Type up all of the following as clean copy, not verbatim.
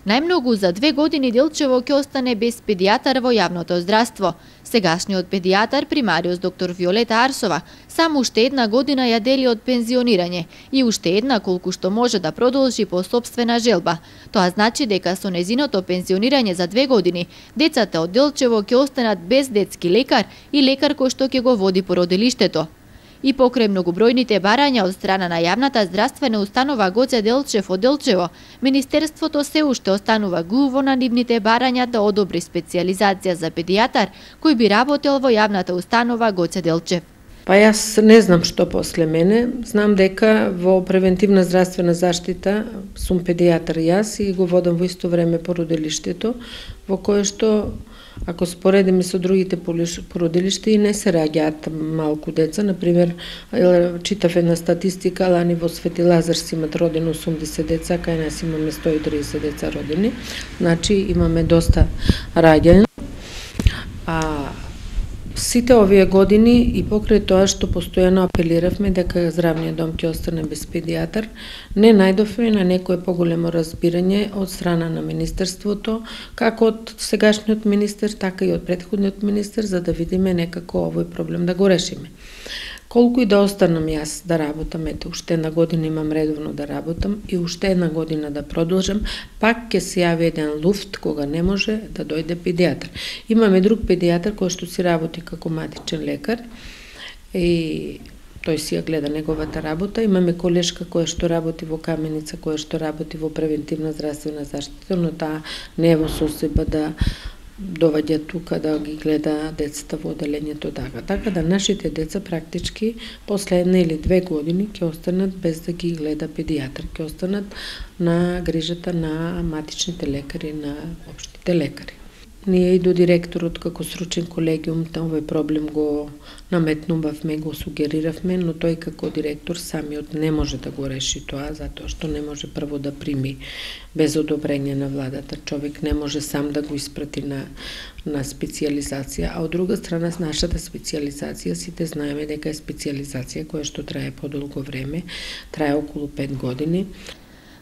Најмногу за 2 години Делчево ќе остане без педијатар во јавното здравство. Сегашниот педијатар примариус доктор Виолета Арсова само уште 1 година ја дели од пензионирање и уште 1 колку што може да продолжи по сопствена желба. Тоа значи дека со незиното пензионирање за 2 години децата од Делчево ќе останат без детски лекар и лекар кој што ќе го води породилиштето. И покрај многобројните барања од страна на јавната здравствена установа Гоце Делчев од Делчево, Министерството се уште останува глуво на нивните барања да одобри специјализација за педијатар кој би работел во јавната установа Гоце Делчев. Па јас не знам што после мене, знам дека во превентивна здравствена заштита сум педијатар јас и го водам во исто време породилиштето, во кое што ако споредиме со другите породилишта и не се раѓаат малку деца, например, читав една статистика, лани во Свети Лазар си имат родено 80 деца, кај нас имаме 130 деца родени, значи имаме доста раѓања. Сите овие години и покрај тоа што постојано апелиравме дека здравниот дом ќе остане без педијатар, не најдовме на некое поголемо разбирање од страна на Министерството, како од сегашниот министер, така и од претходниот министер, за да видиме некако овој проблем да го решиме. Колку и да останам јас да работам, ете, уште 1 година имам редовно да работам и уште 1 година да продолжам, пак ќе се јави еден луфт кога не може да дојде педијатар. Имаме друг педијатар кој што си работи како матичен лекар и тој си ја гледа неговата работа. Имаме колешка која што работи во Каменица, која што работи во превентивна здравствена заштита, но таа не е во состојба да доваѓа тука да ги гледа децата во оделењето така. Така да нашите деца практички после 1 или 2 години ќе останат без да ги гледа педијатар, ќе останат на грижата на матичните лекари, на општите лекари. Ние и до директорот како стручен колегиум овој проблем го наметнувавме, го сугериравме, но тој како директор самиот не може да го реши тоа, затоа што не може прво да прими без одобрење на владата. Човек не може сам да го испрати на специјализација, а од друга страна нашата специјализација сите знаеме дека е специјализација која што трае подолго време, трае околу 5 години.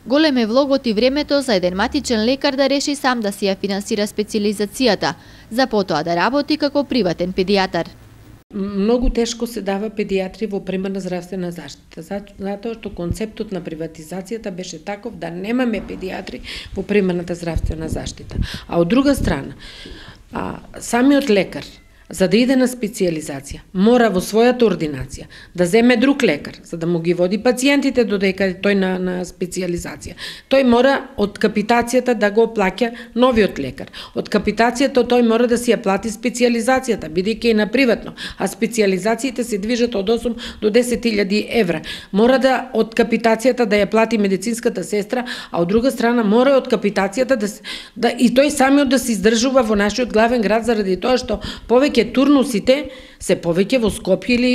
Голем е влогот и времето за еден матичен лекар да реши сам да си ја финансира специјализацијата, за потоа да работи како приватен педијатар. Многу тешко се дава педијатри во примарна здравствена заштита, затоа што концептот на приватизацијата беше таков да немаме педијатри во примарната здравствена заштита. А од друга страна, самиот лекар, за да иде на специјализација, мора во својата ординација да земе друг лекар, за да му ги води пациентите додека тој на специјализација. Тој мора од капитацијата да го плаќа новиот лекар. Од капитацијата тој мора да си ја плати специјализацијата, бидејќи е на приватно, а специјализациите се движат од 8 до 10.000 евра. Мора да од капитацијата да ја плати медицинската сестра, а од друга страна мора од капитацијата и тој самиот да се издржува во нашиот главен град заради тоа што повеќе турнусите се повеќе во Скопје или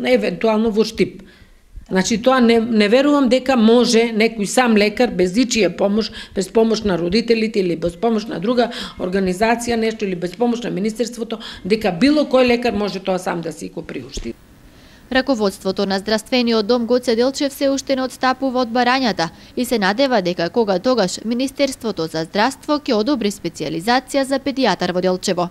евентуално во Штип. Значи тоа не верувам дека може некој сам лекар без ичија помош, без помош на родителите или без помош на друга организација, нешто или без помош на Министерството, дека било кој лекар може тоа сам да си го приушти. Раководството на здравствениот дом Гоце Делчев се уште не отстапува од барањата и се надева дека кога тогаш Министерството за здравство ќе одобри специјализација за педијатар во Делчево.